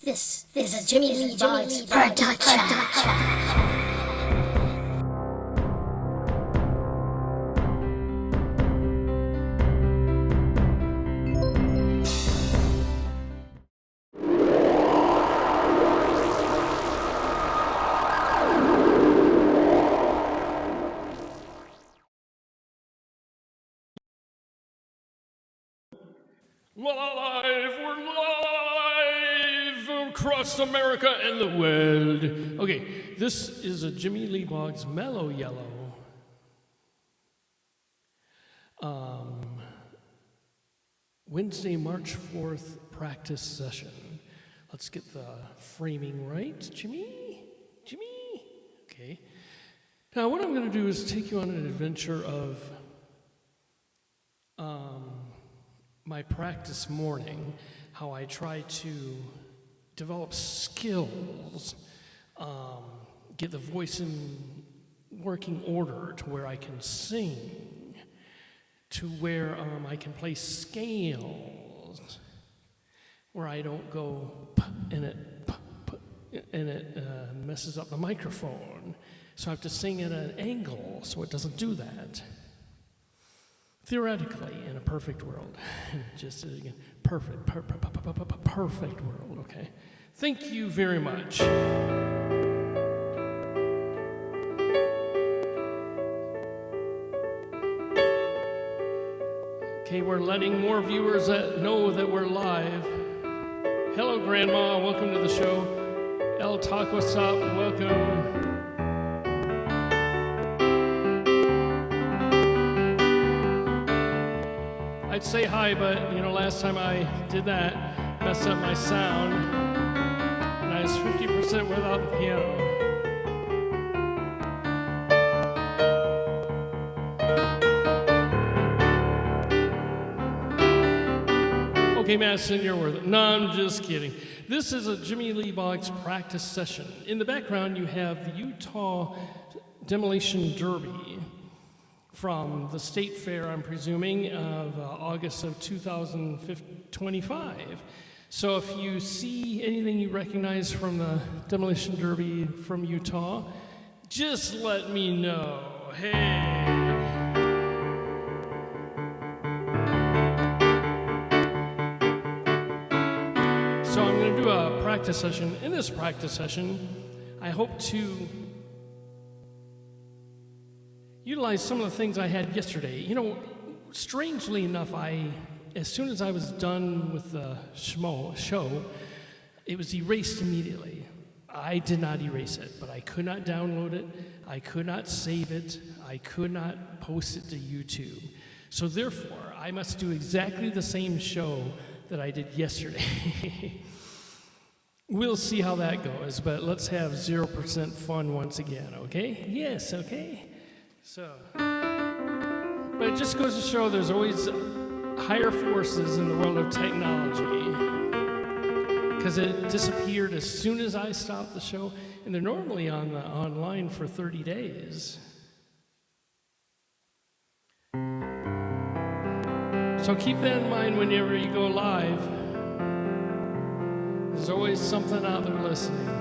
This is a Jimmy Lee Boggs production. We're live across America and the world. Okay, this is a Jimmy Lee Boggs mellow yellow. Wednesday, March 4th practice session. Let's get the framing right. Jimmy? Okay. Now, what I'm going to do is take you on an adventure of my practice morning, how I try to develop skills, get the voice in working order to where I can sing, to where I can play scales, where I don't go p and it messes up the microphone. So I have to sing at an angle so it doesn't do that. Theoretically, in a perfect world, just again, perfect world, okay? Thank you very much. Okay, we're letting more viewers know that we're live. Hello, Grandma, welcome to the show. El Taco Stop, welcome. I'd say hi, but last time I did that, messed up my sound, and I was 50% without the piano. Okay, Madison, you're worth it. No, I'm just kidding. This is a Jimmy Lee Boggs practice session. In the background, you have the Utah Demolition Derby from the State Fair, I'm presuming, of August of 2025. So if you see anything you recognize from the Demolition Derby from Utah, just let me know. Hey. So I'm going to do a practice session. In this practice session, I hope to utilize some of the things I had yesterday. Strangely enough, as soon as I was done with the show, it was erased immediately. I did not erase it, but I could not download it, I could not save it, I could not post it to YouTube. So therefore, I must do exactly the same show that I did yesterday. We'll see how that goes, but let's have 0% fun once again, okay? Yes, okay? So, but it just goes to show there's always higher forces in the world of technology, because it disappeared as soon as I stopped the show, and they're normally online for 30 days. So keep that in mind whenever you go live. There's always something out there listening.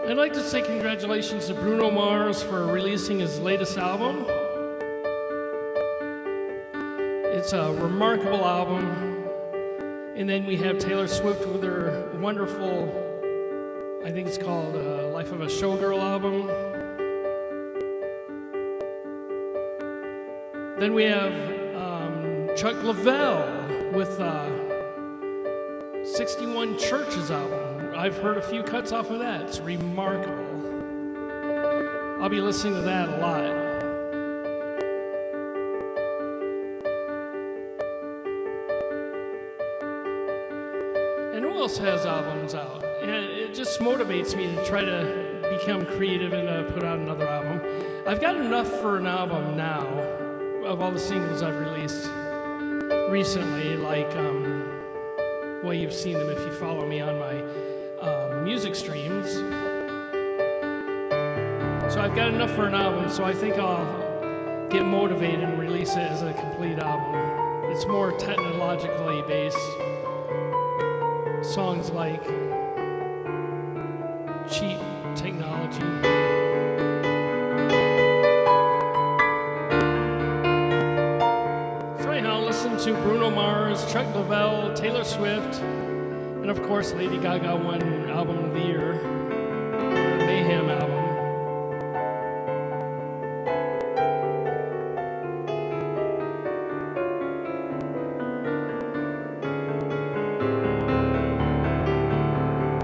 I'd like to say congratulations to Bruno Mars for releasing his latest album. It's a remarkable album. And then we have Taylor Swift with her wonderful, I think it's called Life of a Showgirl album. Then we have Chuck Leavell with 61 Churches album. I've heard a few cuts off of that. It's remarkable. I'll be listening to that a lot. And who else has albums out? And it just motivates me to try to become creative and put out another album. I've got enough for an album now of all the singles I've released recently, like, well, you've seen them if you follow me on my music streams. So I've got enough for an album, so I think I'll get motivated and release it as a complete album. It's more technologically based. Songs like Cheap Technology. So anyhow, listen to Bruno Mars, Chuck Leavell, Taylor Swift, and of course Lady Gaga won Album of the Year, the Mayhem album.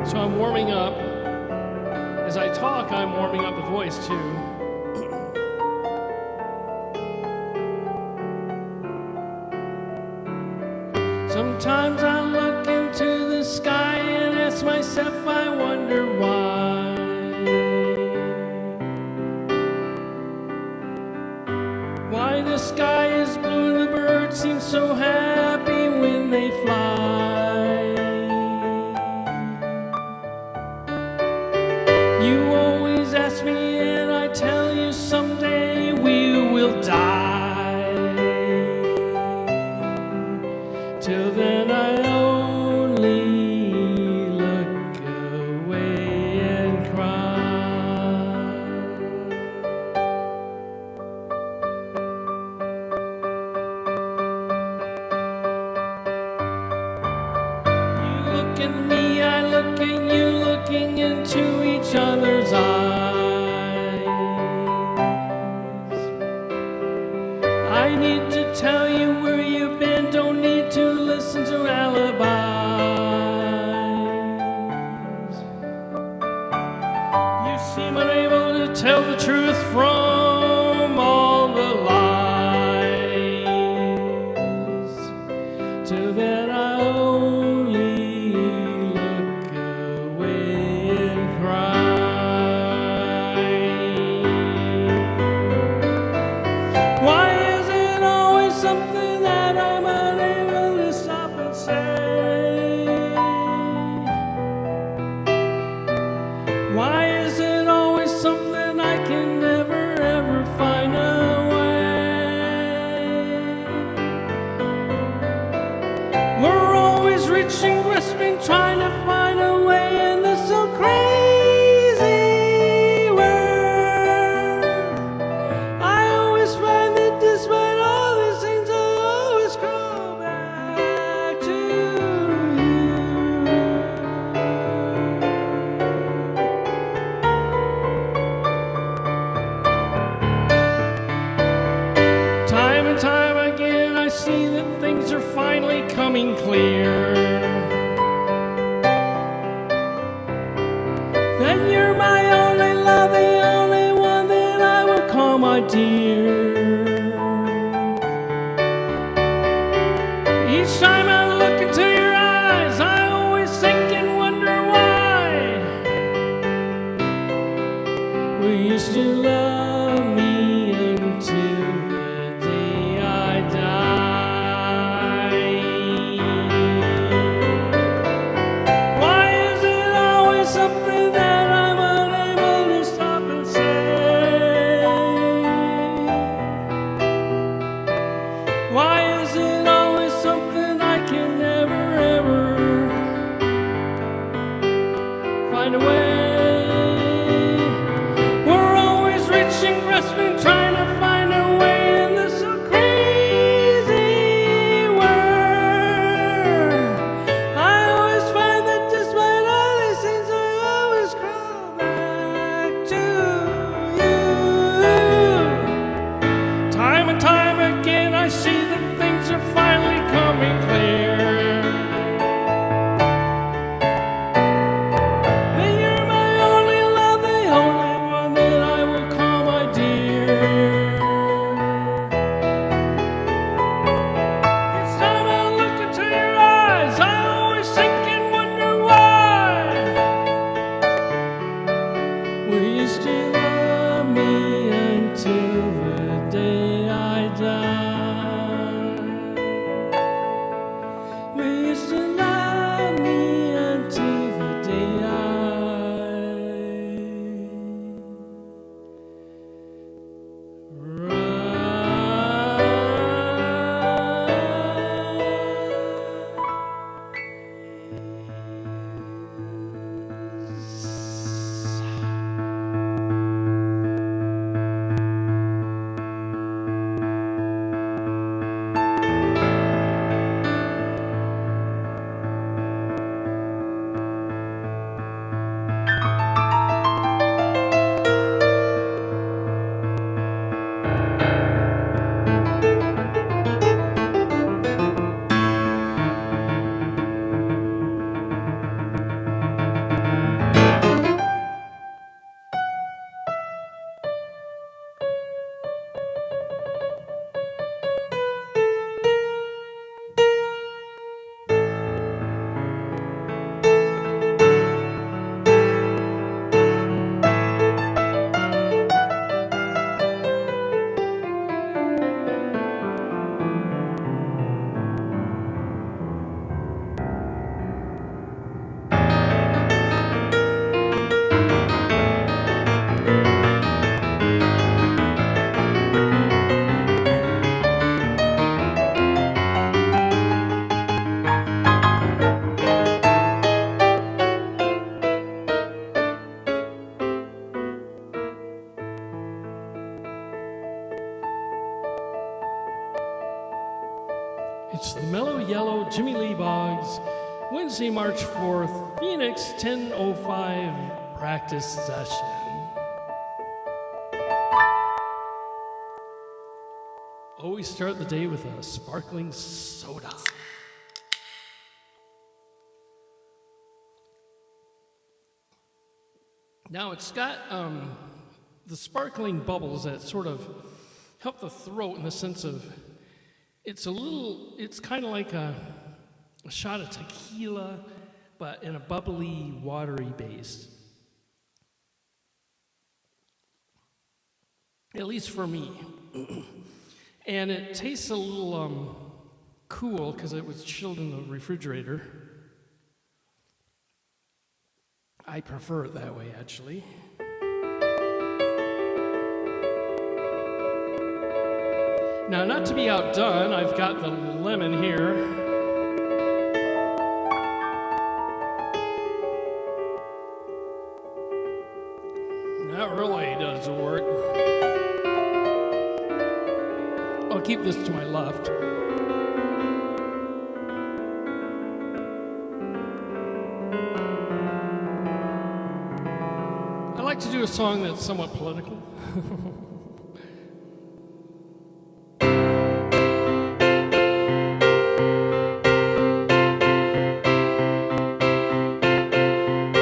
So I'm warming up. As I talk, I'm warming up the voice too. Sometimes I look into the sky and ask myself, I wonder why. Why the sky is blue and the birds seem so happy when they fly. You always ask me and I tell you someday we will die. Till then I only look away and cry. You look at me, I look at you, looking into each other's eyes. I need to tell you where you've been, don't need to listen to alibis. You seem unable to tell the truth from all the lies. Till then I only look away and cry. Why is it always something that I'm unable to stop and say? Why is it always something I can never ever find a way? We're always reaching, grasping, trying to find a way in this so crazy world. I always find that despite all these things, I always crawl back to you. Time and time again, I see that things are finally coming clear. That you're my only love, the only one that I will call my dear. Each time I look into your eyes, I always think and wonder why. Will you still love me until the day I die? It's the Mellow Yellow Jimmy Lee Boggs, Wednesday, March 4th, Phoenix 10:05 practice session. Always start the day with a sparkling soda. Now it's got the sparkling bubbles that sort of help the throat in the sense of it's kind of like a shot of tequila, but in a bubbly, watery base. At least for me. And it tastes a little cool because it was chilled in the refrigerator. I prefer it that way, actually. Now, not to be outdone, I've got the lemon here. That really does work. I'll keep this to my left. I like to do a song that's somewhat political.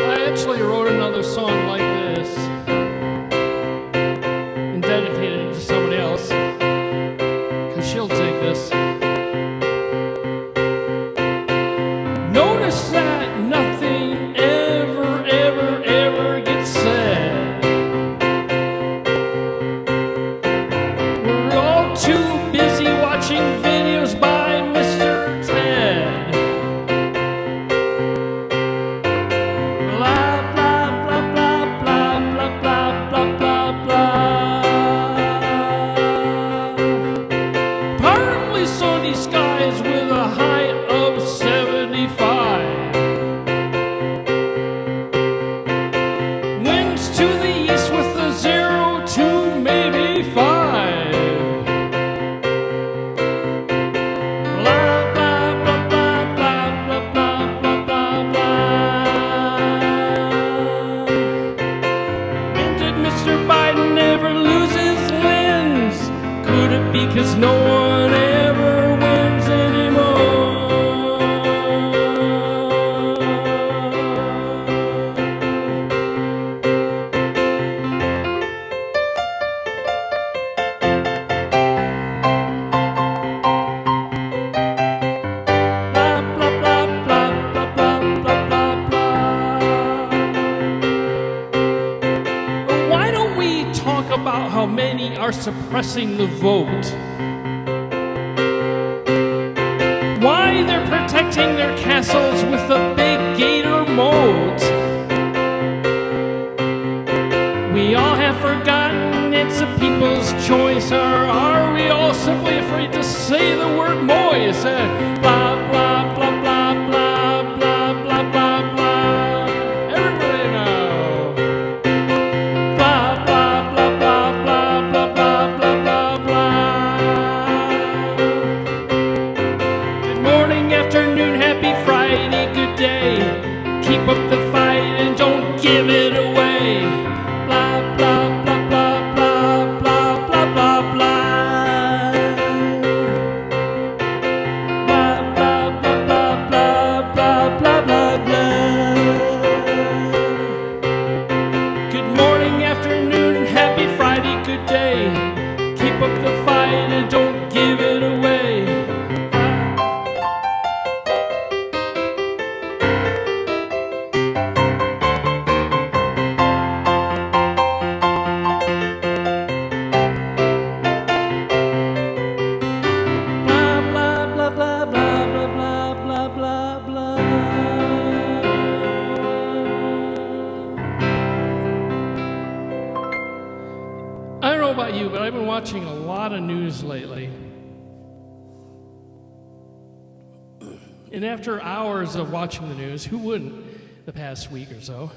I actually wrote another song like this and dedicated it to somebody else, because she'll take this. Notice that nothing ever gets said. We're all too busy watching videos by Mr. Ted. Blah, blah, blah, blah, blah, blah, blah, blah, blah. Partly sunny skies with a high of 75. Winds to the east with a 0 to maybe 5. Blah, blah, blah, blah, blah, blah, blah, blah, blah. And did Mr. Biden ever lose his lens? Could it be 'cause no one ever wins anymore? Blah, blah, blah, blah, blah, blah, blah, blah, blah. Why don't we talk about how many are suppressing the vote? Why they're protecting their castles with a big gator moat? We all have forgotten it's a people's choice, or are we all simply afraid to say the word moist? Blah, blah, blah, blah, blah, blah, blah, blah, blah. Everybody now. Blah, blah, blah, blah, blah, blah, blah, blah, blah, blah. Good morning, afternoon, happy Friday, good day. Keep up the fight and don't give it away. Blah, blah, blah, blah, blah, blah, blah, blah, blah. Blah, blah, blah, blah, blah, blah, blah, blah. Good morning, afternoon, happy Friday, good day. Keep up the fight and don't give it away. Blah, blah, blah, blah, blah, blah, blah, blah, blah. I don't know about you, but I've been watching a lot of news lately. And after hours of watching the news, who wouldn't the past week or so?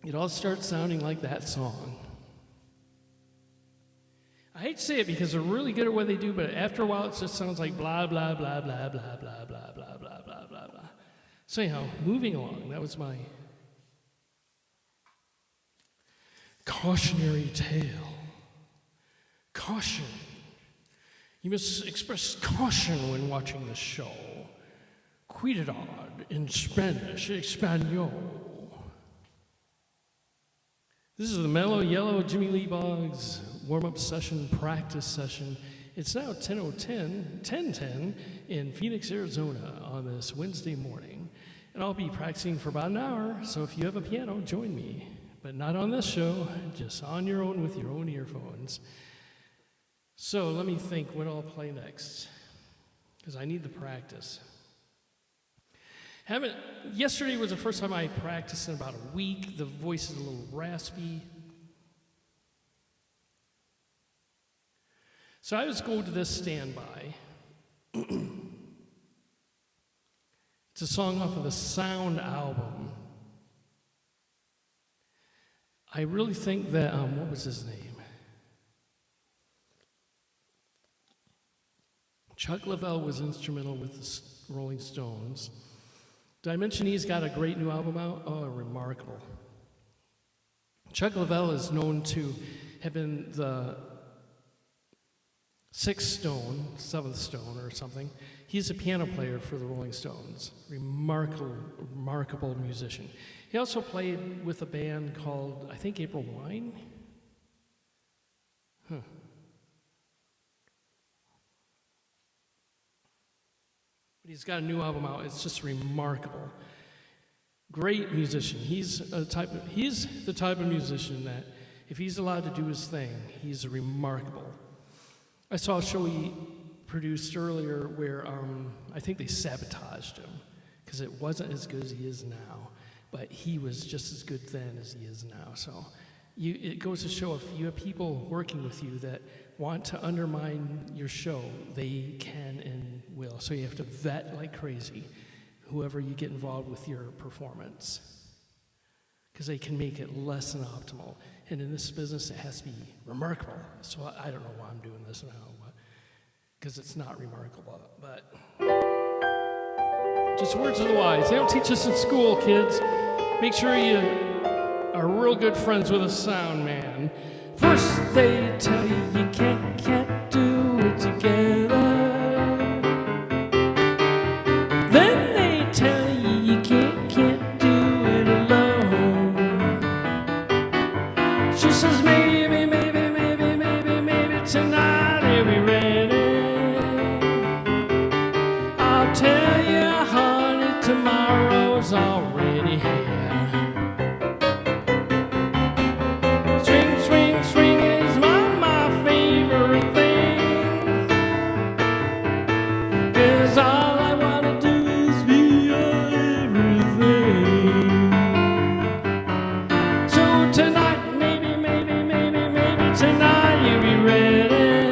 It all starts sounding like that song. I hate to say it because they're really good at what they do, but after a while it just sounds like blah, blah, blah, blah, blah, blah, blah, blah, blah, blah, blah, blah. So anyhow, moving along, that was my cautionary tale. Caution. You must express caution when watching the show. Cuidado in Spanish, Espanol. This is the Mellow Yellow Jimmy Lee Boggs warm-up session, practice session. It's now 10:10 in Phoenix, Arizona on this Wednesday morning. And I'll be practicing for about an hour, so if you have a piano, join me. But not on this show, just on your own with your own earphones. So let me think what I'll play next, because I need the practice. Yesterday was the first time I practiced in about a week. The voice is a little raspy. So I was going to this standby. It's a song off of the Sound album. I really think that, what was his name? Chuck Leavell was instrumental with the Rolling Stones. Did I mention he's got a great new album out? Oh, remarkable. Chuck Leavell is known to have been the seventh stone or something. He's a piano player for the Rolling Stones. Remarkable musician. He also played with a band called, I think, April Wine? Huh. But he's got a new album out. It's just remarkable. Great musician. He's the type of musician that if he's allowed to do his thing, he's remarkable. I saw a show he produced earlier where I think they sabotaged him because it wasn't as good as he is now, but he was just as good then as he is now. So it goes to show if you have people working with you that want to undermine your show, they can and will. So you have to vet like crazy whoever you get involved with your performance, because they can make it less than optimal. And in this business, it has to be remarkable. So I don't know why I'm doing this now, because it's not remarkable. But just words of the wise. They don't teach us in school, kids. Make sure you are real good friends with a sound man. First they tell you you can't do it together. Then they tell you you can't do it alone. She says maybe tonight you'll be ready. I'll tell you, honey, tomorrow's already here. Swing is my favorite thing. 'Cause all I wanna do is be your everything. So tonight, maybe tonight you'll be ready.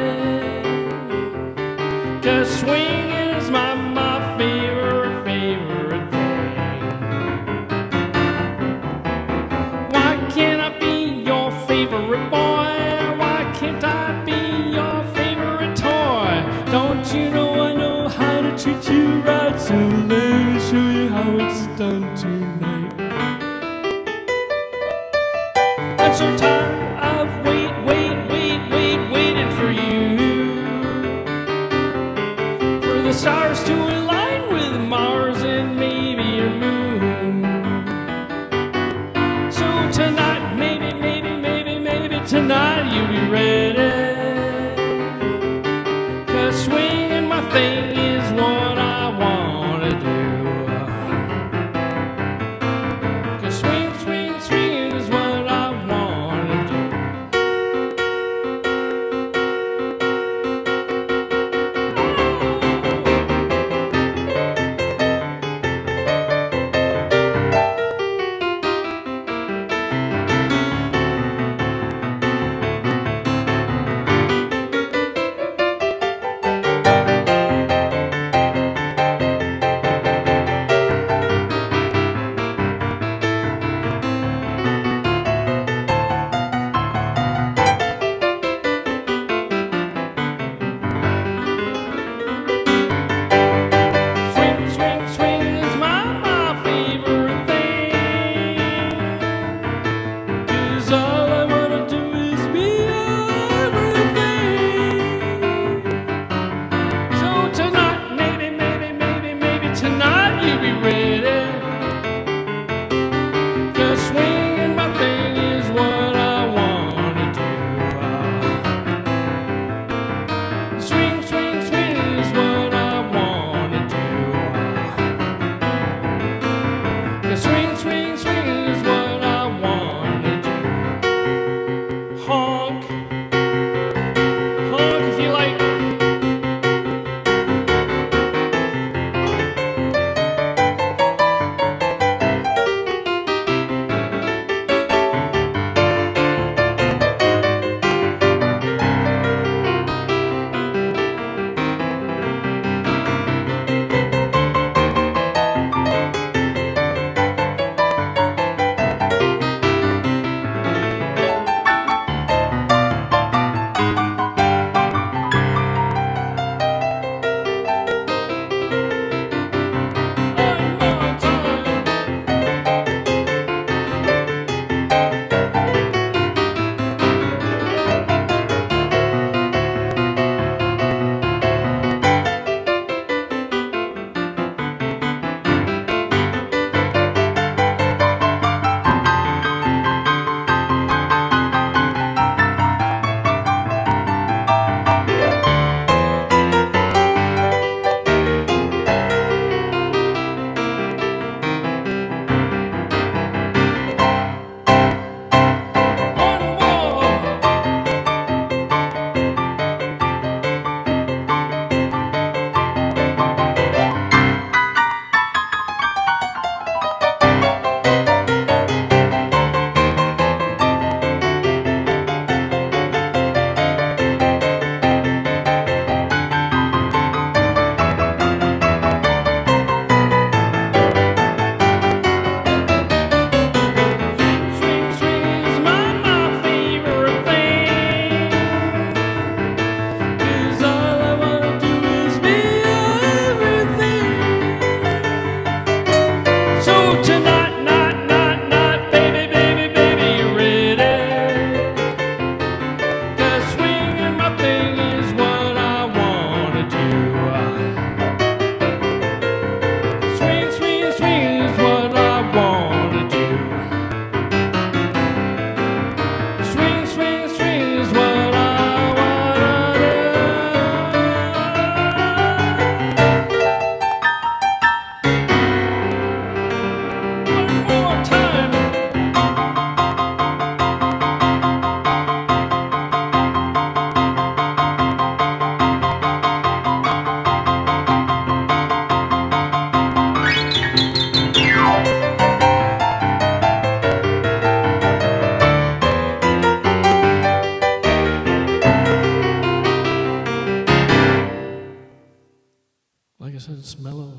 I said, it's mellow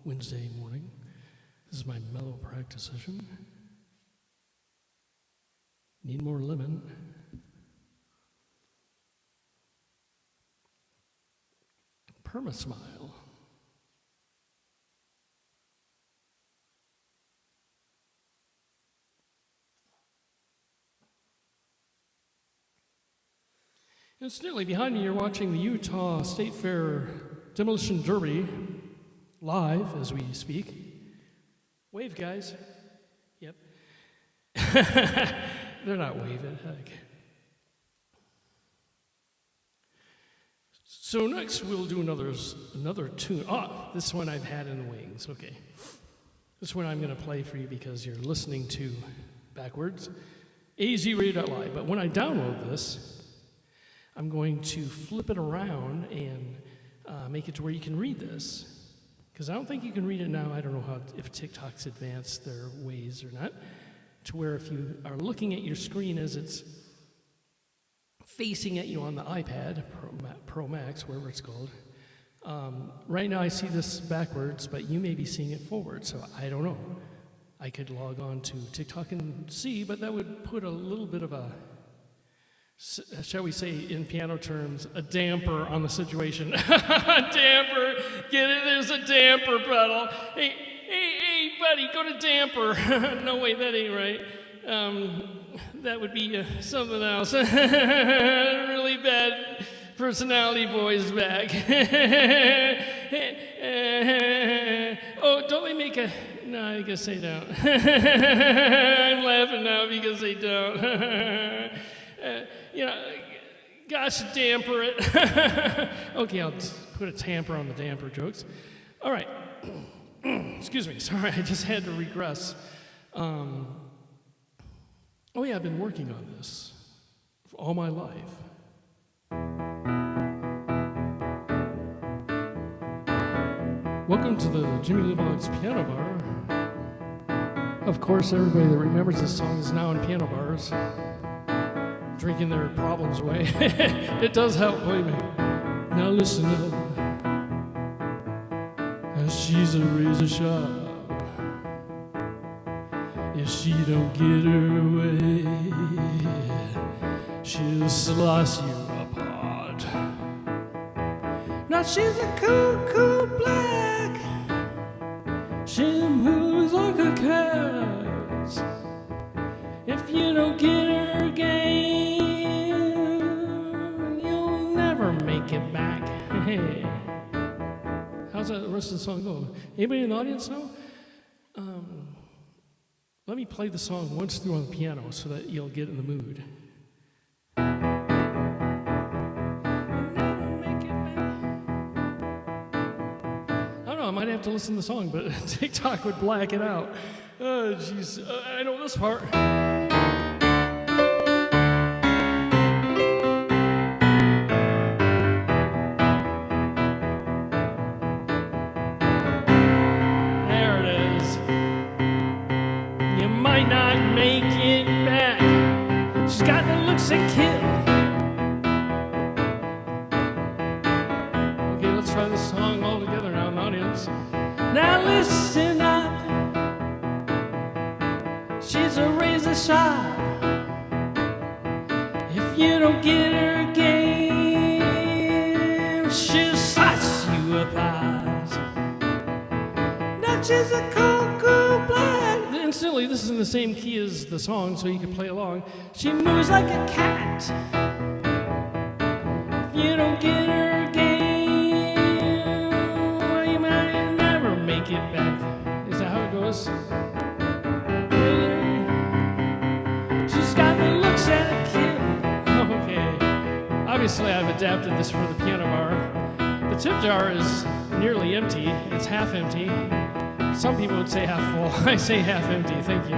Wednesday morning. This is my mellow practice session. Need more lemon. Perma-smile. Incidentally, behind me, you're watching the Utah State Fair Demolition Derby live as we speak. Wave, guys. Yep. They're not waving. Heck. So next we'll do another tune. Oh, this one I've had in the wings. Okay. This one I'm going to play for you because you're listening to backwards. azradio.live. But when I download this, I'm going to flip it around and make it to where you can read this. Because I don't think you can read it now. I don't know if TikTok's advanced their ways or not. To where if you are looking at your screen as it's facing at you on the iPad, Pro Max, whatever it's called. Right now I see this backwards, but you may be seeing it forward, so I don't know. I could log on to TikTok and see, but that would put a little bit of a, shall we say in piano terms, a damper on the situation. A damper, get it? There's a damper pedal. Hey, buddy, go to damper. No way, that ain't right. That would be something else. Really bad personality boys back. Oh, don't they make a... No, I guess they don't. I'm laughing now because they don't. Gosh, damper it. Okay, I'll put a tamper on the damper jokes. All right. Excuse me, sorry, I just had to regress. Oh yeah, I've been working on this for all my life. Welcome to the Jimmy Lee Boggs Piano Bar. Of course, everybody that remembers this song is now in piano bars, drinking their problems away. It does help, believe me. Now listen up. She's a razor sharp. If she don't get her way, she'll slice you apart. Now she's a cool black. She moves like a cat. If you don't get her game, you'll never make it back. Hey. How's that rest of the song go? Anybody in the audience know? Let me play the song once through on the piano so that you'll get in the mood. I don't know, I might have to listen to the song, but TikTok would black it out. Oh, jeez. I know this part. Okay, let's try this song all together now in the audience. Now listen up. She's a razor sharp. If you don't get her game, she'll slice you apart. Now she's a cool black. Instantly, this is in the same key as the song, so you can play along. She moves like a cat. If you don't get her game, well, you might never make it back. Is that how it goes? She's got the looks at a kid. Okay. Obviously, I've adapted this for the piano bar. The tip jar is nearly empty. It's half empty. Some people would say half full. I say half empty. Thank you.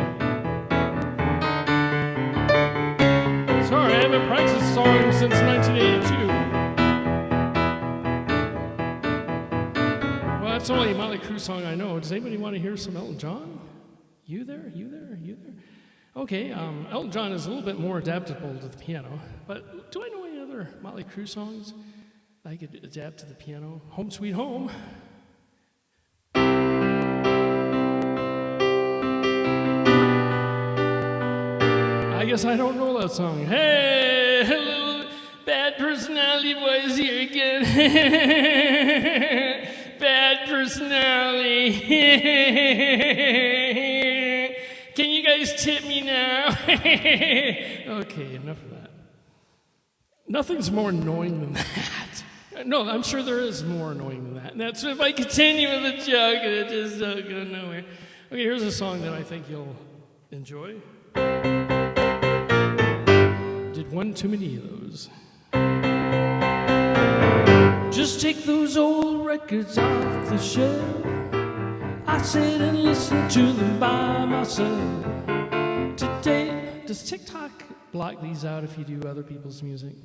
Sorry, I haven't practiced this song since 1982. Well, that's the only Motley Crue song I know. Does anybody want to hear some Elton John? You there? Okay, Elton John is a little bit more adaptable to the piano. But do I know any other Motley Crue songs that I could adapt to the piano? Home Sweet Home. guess I don't know that song. Hey, little bad personality boys here again. Bad personality. Can you guys tip me now? Okay, enough of that. Nothing's more annoying than that. No, I'm sure there is more annoying than that. And that's if I continue with the joke and it just go nowhere. Okay, here's a song that I think you'll enjoy. Did one too many of those. Just take those old records off the shelf. I sit and listen to them by myself. Today, does TikTok block these out if you do other people's music?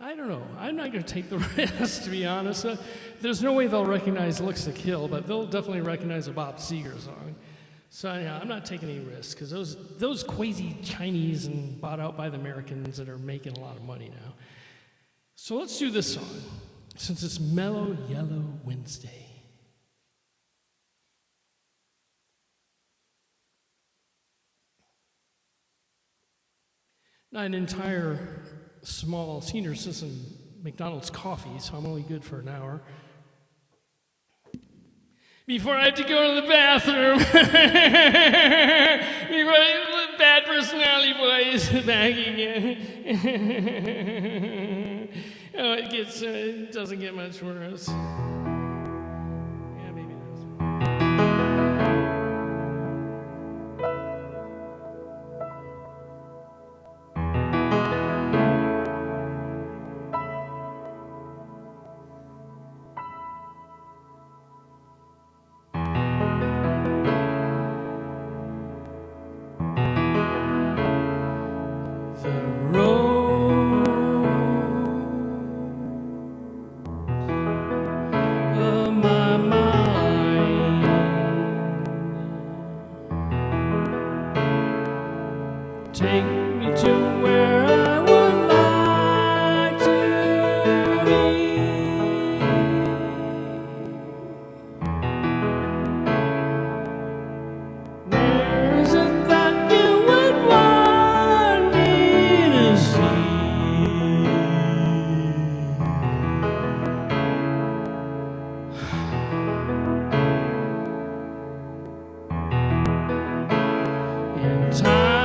I don't know. I'm not going to take the risk, to be honest. There's no way they'll recognize Looks to Kill, but they'll definitely recognize a Bob Seger song. So yeah, I'm not taking any risks, because those crazy Chinese and bought out by the Americans that are making a lot of money now. So let's do this song, since it's Mellow Yellow Wednesday. Now, an entire small senior citizen McDonald's coffee, so I'm only good for an hour. Before I have to go to the bathroom. Before the bad personality boys back again. Oh, it doesn't get much worse. Yeah, maybe it does. Take me to where I would like to be. Where is it that you would want me to see? In time.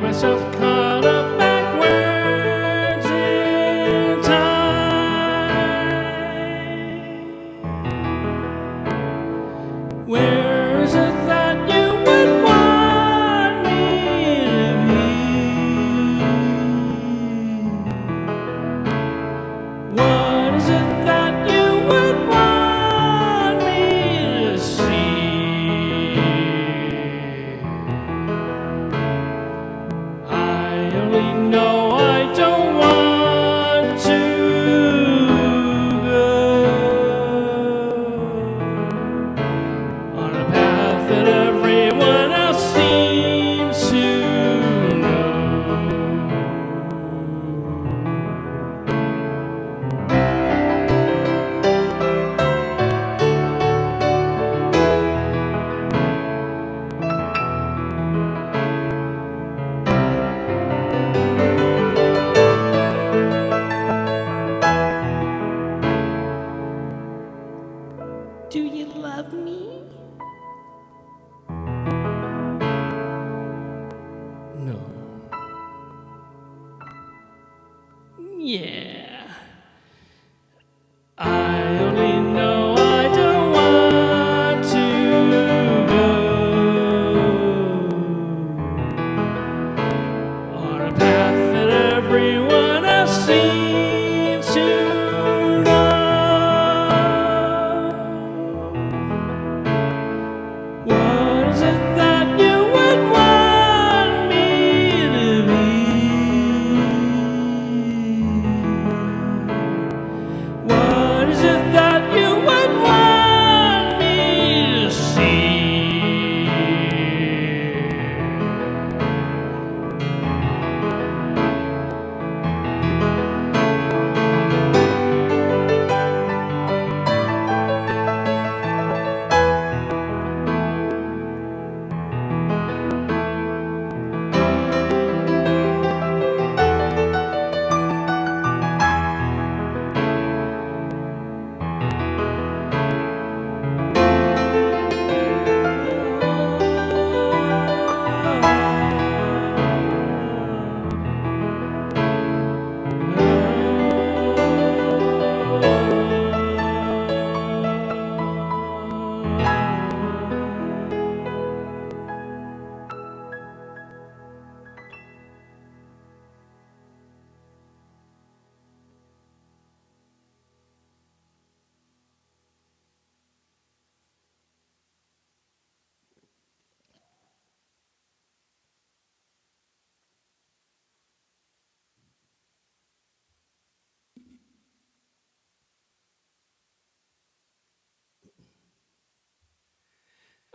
Myself caught up backwards in time. Where is it that you would want me to be? What is it that you would want me to see? No, I don't want to go on a path that everyone else seems to know. Do you love me? No. Yeah. I only know I don't want to go on a path that everyone else seems to know.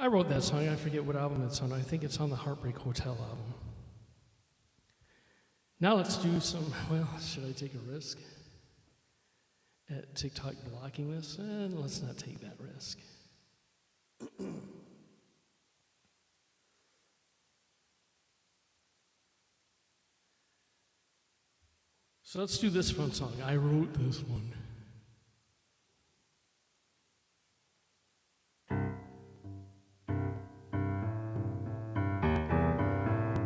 I wrote that song. I forget what album it's on. I think it's on the Heartbreak Hotel album. Now let's do some, well, should I take a risk at TikTok blocking this? Let's not take that risk. So let's do this fun song. I wrote this one.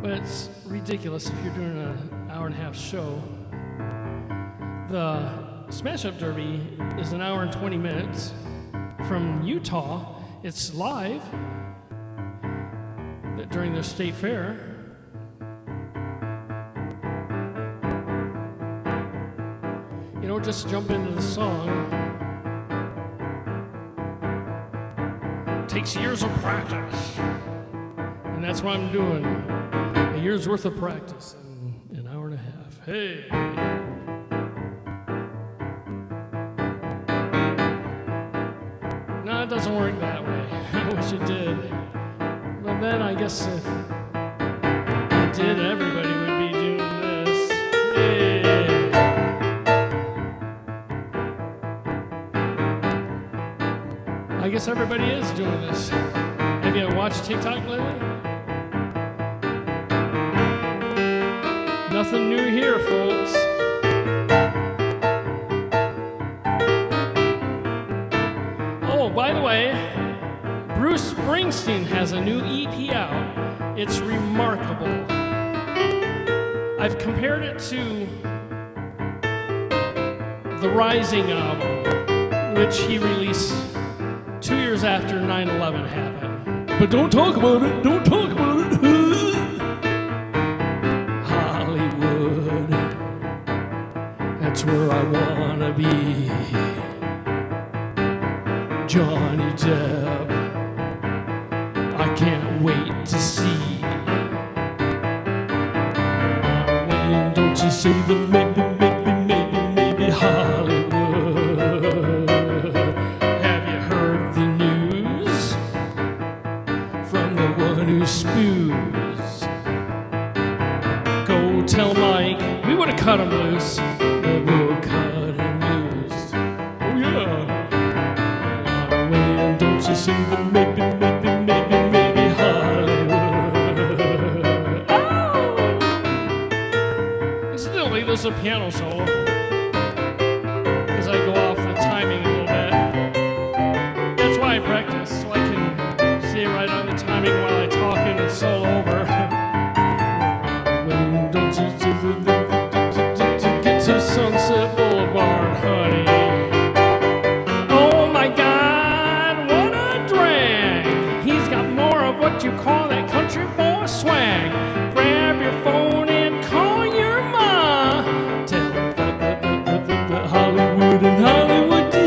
But it's ridiculous if you're doing an hour and a half show. The Smash Up Derby is an hour and 20 minutes. From Utah, it's live during their state fair. You know, just jump into the song. Takes years of practice. And that's what I'm doing. A year's worth of practice in an hour and a half. Hey! No, it doesn't work that way. I wish it did. But then I guess if it did, everybody would be doing this. Hey! I guess everybody is doing this. Have you watched TikTok lately? Nothing new here, folks. Oh, by the way, Bruce Springsteen has a new EP out. It's remarkable. I've compared it to the Rising album, which he released 2 years after 9/11 happened. But don't talk about it, don't talk about it. Hollywood, that's where I wanna be. Johnny Depp, I can't wait to see. When don't you say the maybe Hollywood? Have you heard the news from the one who spews? Go tell Mike we would have cut him loose. We'll cut him loose. Oh yeah. When don't you say the maybe Hollywood? Oh! Incidentally, there's a piano solo as I go off the timing a little bit. That's why I practice, so I can stay right on the timing while I talk and it's solo over. When don't you say get to Sunset Boulevard, honey? Oh my God, what a drag! He's got more of what you call that country boy swag. Grab your phone and call your ma. Tell the Hollywood and Hollywood deal.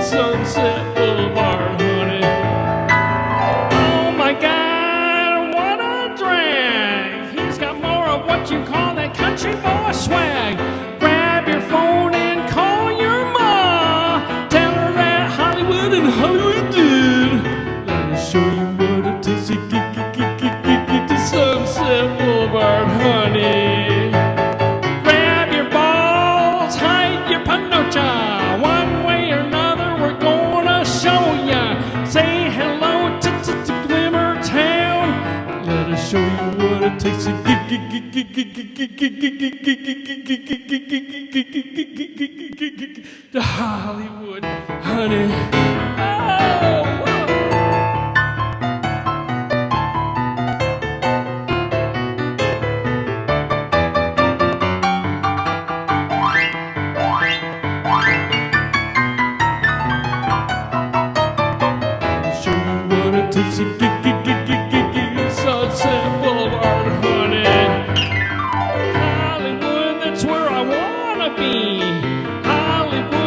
Sunset Boulevard, honey. Oh my God, what a drag! He's got more of what you call that country boy swag. Grab your phone and call your ma. Tell her that Hollywood and Hollywood did. Let me show you what it is to get to Sunset Boulevard, honey. Grab your balls, hide your panocha. One way or another, we're gonna show ya. Say hello to Glimmer Town. Let us show you what it takes to to Hollywood, honey. Oh! Show you what it takes to Sunset Boulevard, honey. Hollywood, that's where I wanna be. Hollywood.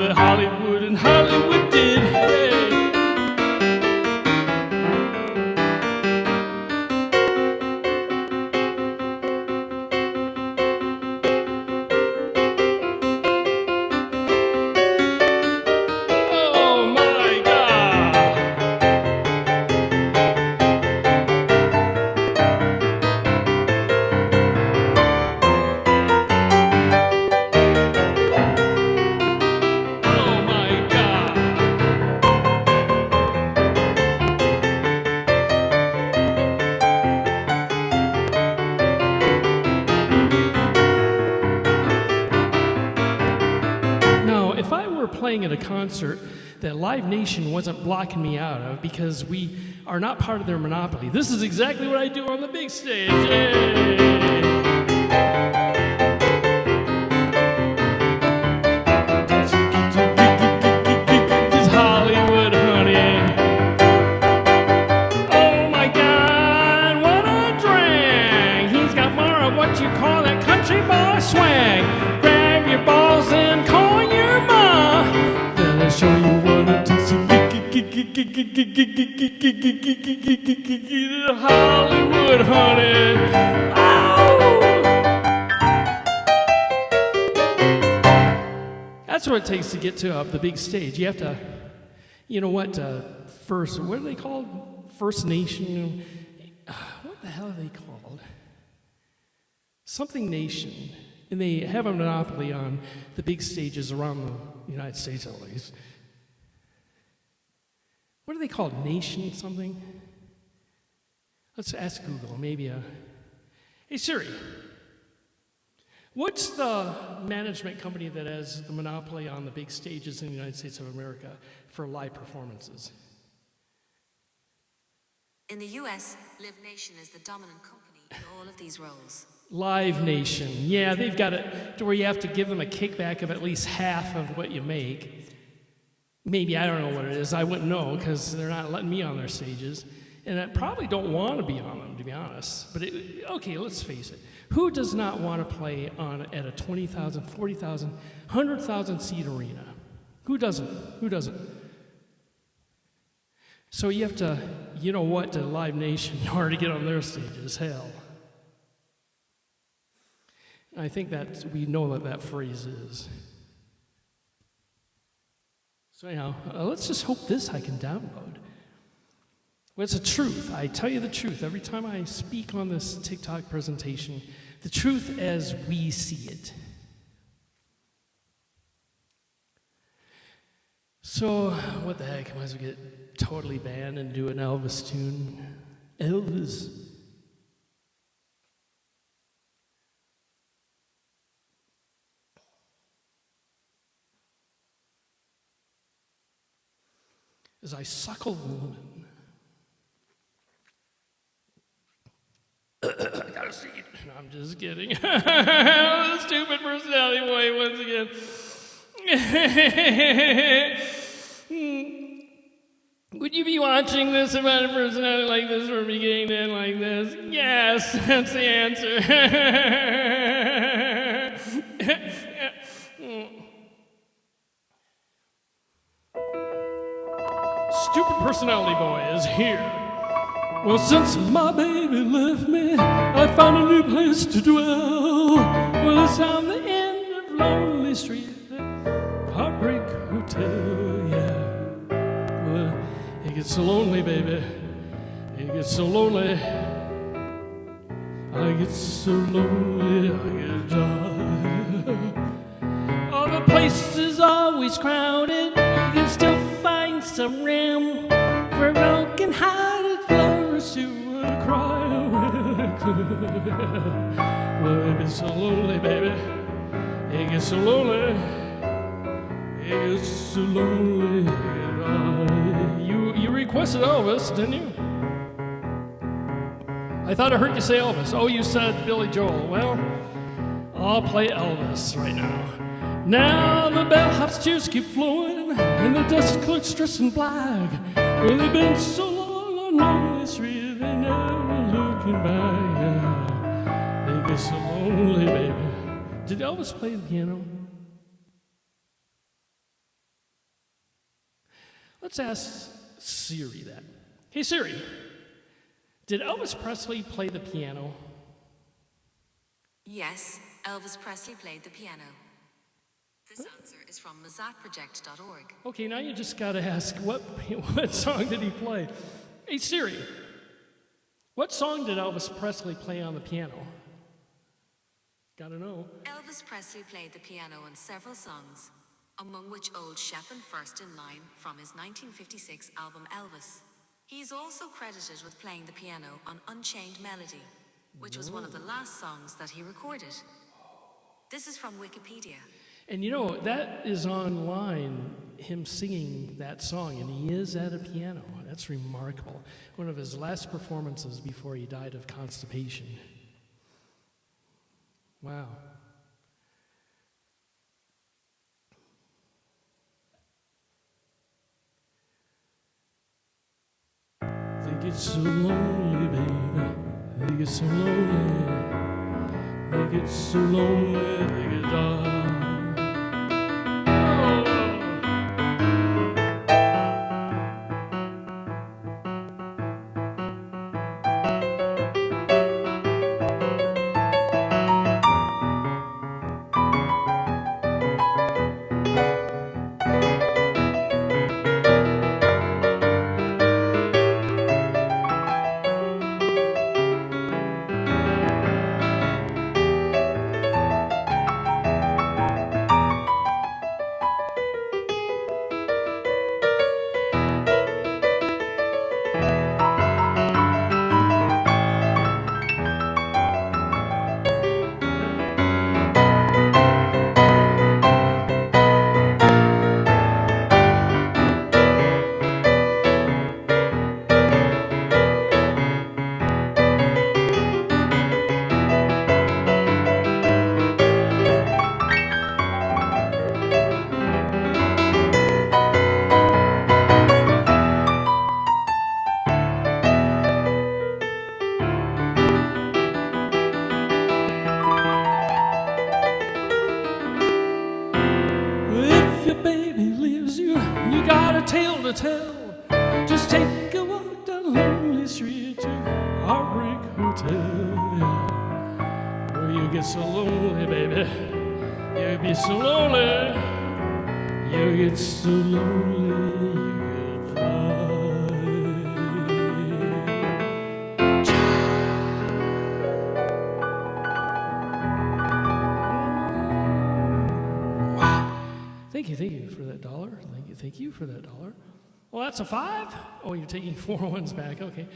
that Hollywood and Hollywood did. Hey. Oh my God. Oh my God. Now, if I were playing at a concert that Live Nation wasn't blocking me out of because we are not part of their monopoly, this is exactly what I do on the big stage. Just Hollywood, honey. Oh my God, what a drag! He's got more of what you call that country boy swag. Grab your balls and call your ma. Then I'll show you what it takes to Hollywood, honey. Oh! That's what it takes to get to the big stage. You have to, you know what, what are they called? First Nation? What the hell are they called? Something Nation. And they have a monopoly on the big stages around the United States, at least. What are they called? Nation something? Let's ask Google. Maybe Hey Siri, what's the management company that has the monopoly on the big stages in the United States of America for live performances? In the US, Live Nation is the dominant company in all of these roles. Live Nation. Yeah, they've got it to where you have to give them a kickback of at least half of what you make. Maybe, I don't know what it is. I wouldn't know because they're not letting me on their stages. And I probably don't want to be on them, to be honest. But okay, let's face it. Who does not want to play at a 20,000, 40,000, 100,000 seat arena? Who doesn't? Who doesn't? So you have to, you know what, to Live Nation in order to get on their stages. Hell. I think that we know what that phrase is. So anyhow, let's just hope this I can download. Well, it's the truth. I tell you the truth. Every time I speak on this TikTok presentation, the truth as we see it. So, what the heck? I might as well get totally banned and do an Elvis tune. Elvis. As I suckle the woman. I gotta see it. No, I'm just kidding. The stupid personality boy once again. Would you be watching this if I had a personality like this from beginning to end like this? Yes, that's the answer. Stupid personality boy is here. Well, since my baby left me, I found a new place to dwell. Well, it's on the end of Lonely Street, Heartbreak Hotel, yeah. Well, it gets so lonely, baby. It gets so lonely. I get so lonely, I get tired. Oh, the place is always crowded. You can still find some room for broken-hearted lovers to cry with. Well, it gets so lonely, baby. It gets so lonely. It gets so lonely. You requested Elvis, didn't you? I thought I heard you say Elvis. Oh, you said Billy Joel. Well, I'll play Elvis right now. Now the bellhop's tears keep flowing, and the desk clerk's dressed in black. Well, they've been so long on Lonely Street, they never looking back. Yeah. They get so lonely, baby. Did Elvis play the piano? Let's ask Siri that. Hey Siri, did Elvis Presley play the piano? Yes, Elvis Presley played the piano. This answer is from mazatproject.org. Okay, now you just gotta ask, what song did he play? Hey Siri, what song did Elvis Presley play on the piano? Gotta know. Elvis Presley played the piano on several songs, among which Old Shepard First in Line from his 1956 album Elvis. He's also credited with playing the piano on Unchained Melody, which was one of the last songs that he recorded. This is from Wikipedia. And you know, that is online, him singing that song, and he is at a piano. That's remarkable. One of his last performances before he died of constipation. Wow. Think it's so lonely, baby. Think it's so lonely. Think it's so lonely, think it's all. Tell. Just take a walk down a lonely street to Heartbreak Hotel, yeah. Where you get so lonely, baby. You be so lonely. You get so lonely. You get dry. Thank you for that dollar. Thank you for that dollar. Well, that's a 5? Oh, you're taking 4 ones back. Okay.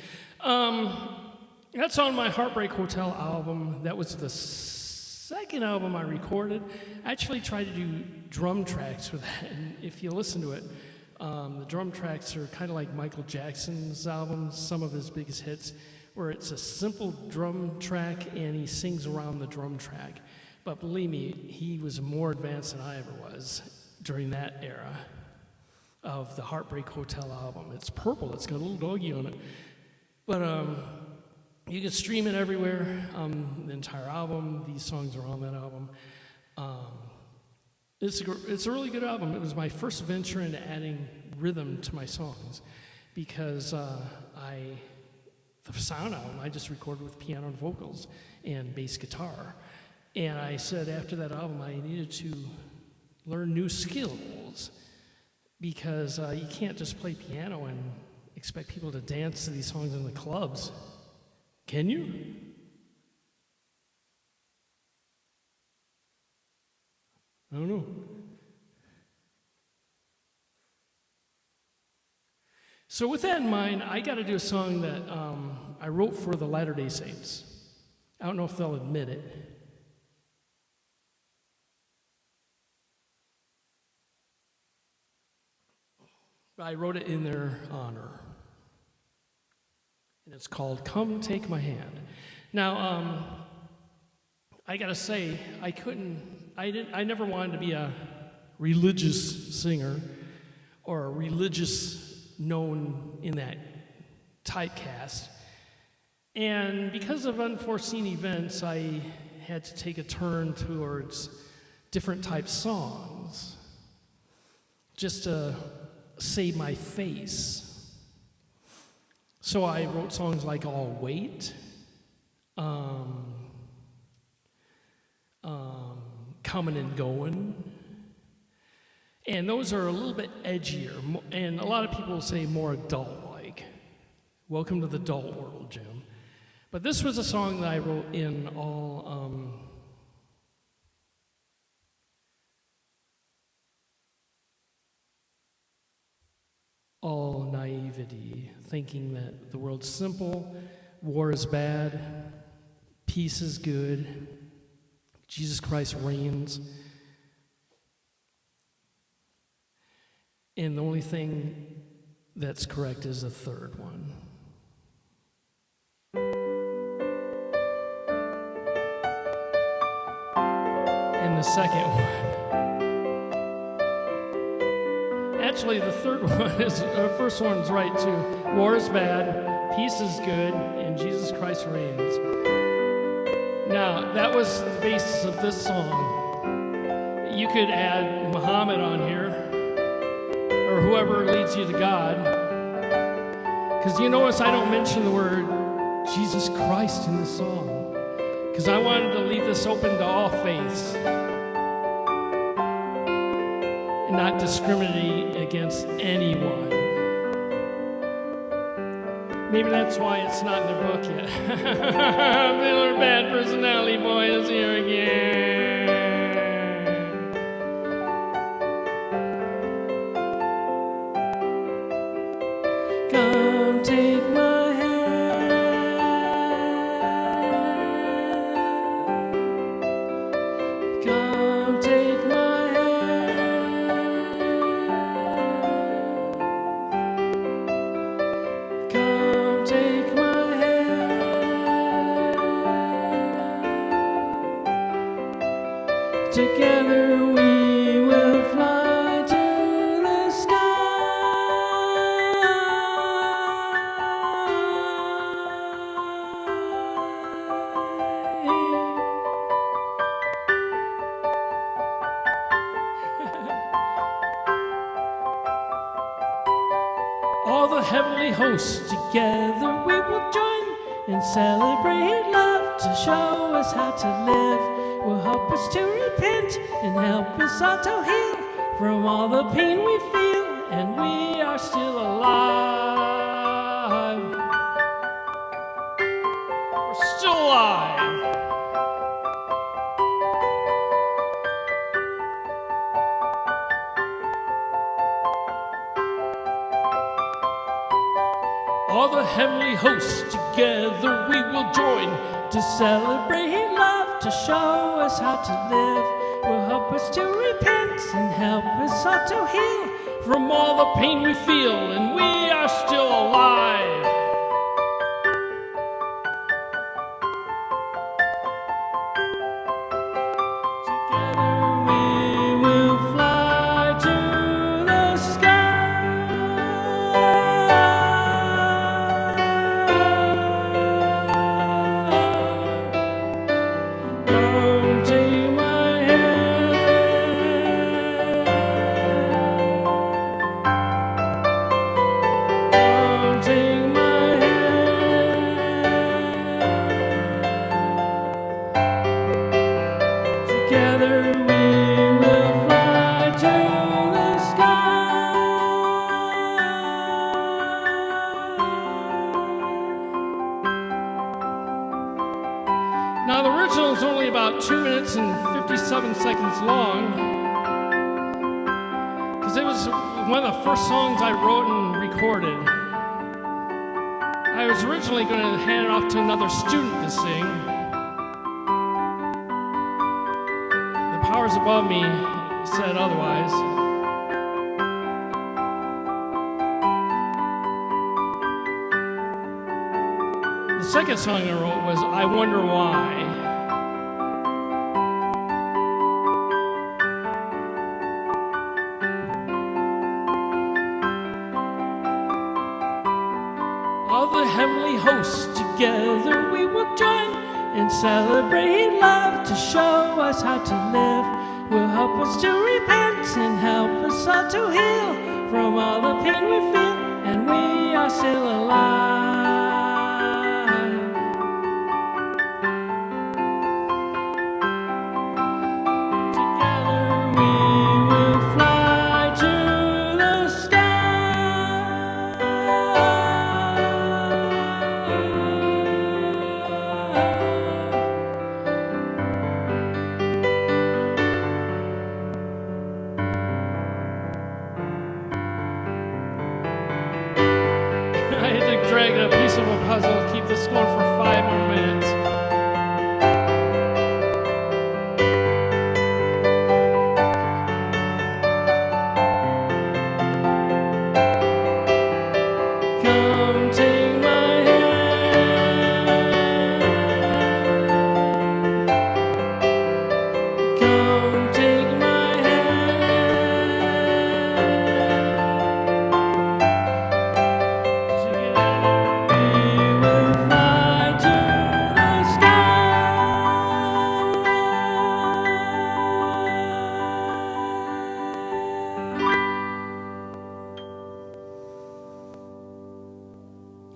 That's on my Heartbreak Hotel album. That was the second album I recorded. I actually tried to do drum tracks with that. And if you listen to it, the drum tracks are kind of like Michael Jackson's albums, some of his biggest hits, where it's a simple drum track and he sings around the drum track. But believe me, he was more advanced than I ever was during that era of the Heartbreak Hotel album. It's purple, it's got a little doggy on it. But you can stream it everywhere, the entire album. These songs are on that album. It's a really good album. It was my first venture into adding rhythm to my songs because the sound album I just recorded with piano and vocals and bass guitar. And I said after that album I needed to learn new skills because you can't just play piano and expect people to dance to these songs in the clubs. Can you? I don't know. So with that in mind, I got to do a song that I wrote for the Latter-day Saints. I don't know if they'll admit it. I wrote it in their honor. And it's called Come Take My Hand. Now, I gotta say, I never wanted to be a religious singer or a religious known in that typecast. And because of unforeseen events, I had to take a turn towards different type songs. Just to save my face. So I wrote songs like I'll Wait, Coming and Going. And those are a little bit edgier, and a lot of people say more adult-like. Welcome to the adult world, Jim. But this was a song that I wrote in all naivety, thinking that the world's simple, war is bad, peace is good, Jesus Christ reigns. And the only thing that's correct is the third one. And the second one. Actually, the third one is, the first one's right too. War is bad, peace is good, and Jesus Christ reigns. Now, that was the basis of this song. You could add Muhammad on here, or whoever leads you to God. Because you notice I don't mention the word Jesus Christ in the song. Because I wanted to leave this open to all faiths. And not discriminate against anyone. Maybe that's why it's not in their book yet. Miller Bad Personality Boy is here again. Come take my hand. Come take my hand. Come take my hand. Together we will fly to the sky. All the heavenly hosts together we will join and celebrate love to show us how to live. Will help us to repent and help us all to heal from all the pain we feel, and we are still alive. We're still alive. All the heavenly hosts together we will join to celebrate love, to show us how to live. Will help us to repent and help us all to heal from all the pain we feel, and we are still alive. Together we will fly to the sky. Come take my hand. Come take my hand. Together we will fly to the sky. Now, the original is only about 2 minutes and 57 seconds long, because it was one of the first songs I wrote and recorded. I was originally going to hand it off to another student to sing. The powers above me said otherwise. The second song I wrote was I Wonder Why. All the heavenly hosts together we will join and celebrate love to show us how to live. Will help us to repent and help us all to heal from all the pain we feel, and we are still alive. Together we will fly to the I had to drag a piece of a puzzle to keep this going for 5 more minutes. Come take my hand. Come take my hand. Together we will fly to the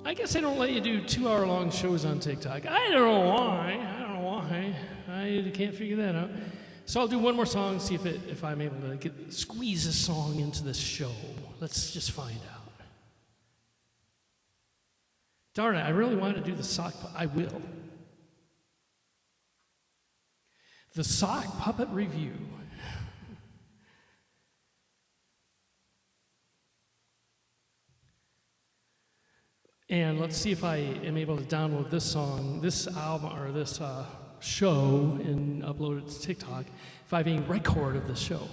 I guess I don't let you do 2-hour-long shows on TikTok. I don't know why. I can't figure that out. So I'll do one more song, see if I'm able to squeeze a song into this show. Let's just find out. Darn it, I really wanted to do the sock. I will. The sock puppet review. And let's see if I am able to download this song, this album, or this show and upload it to TikTok, if I have any record of this show.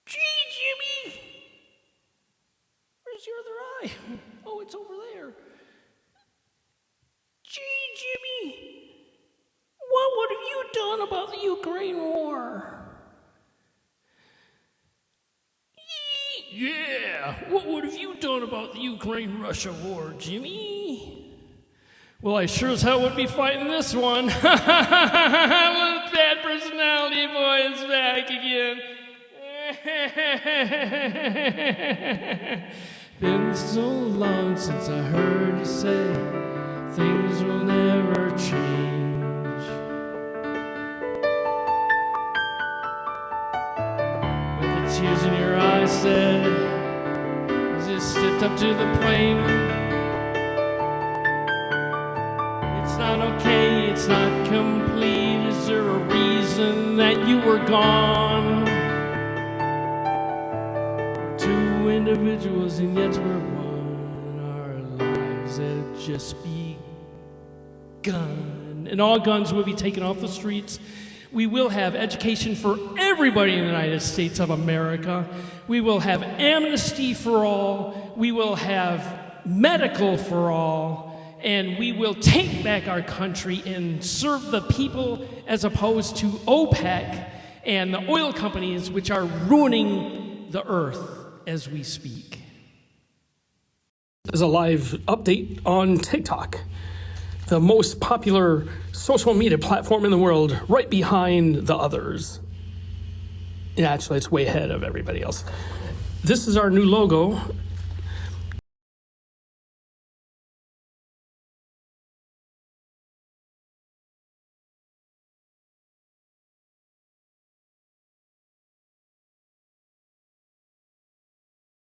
Gee, Jimmy! Where's your other eye? Oh, it's over there. Gee, Jimmy! What have you done about the Ukraine war? Yeah, what have you done about the Ukraine-Russia war, Jimmy? Well, I sure as hell would be fighting this one. Little bad personality boy is back again. Been so long since I heard you say things will never change. With the tears in your eyes said, as you stepped up to the plane, it's not okay, it's not complete. Is there a reason that you were gone? We're two individuals and yet we're one. Our lives have just begun. And all guns will be taken off the streets. We will have education for everybody in the United States of America. We will have amnesty for all. We will have medical for all. And we will take back our country and serve the people as opposed to OPEC and the oil companies, which are ruining the earth as we speak. There's a live update on TikTok, the most popular social media platform in the world, right behind the others. Yeah, actually, it's way ahead of everybody else. This is our new logo.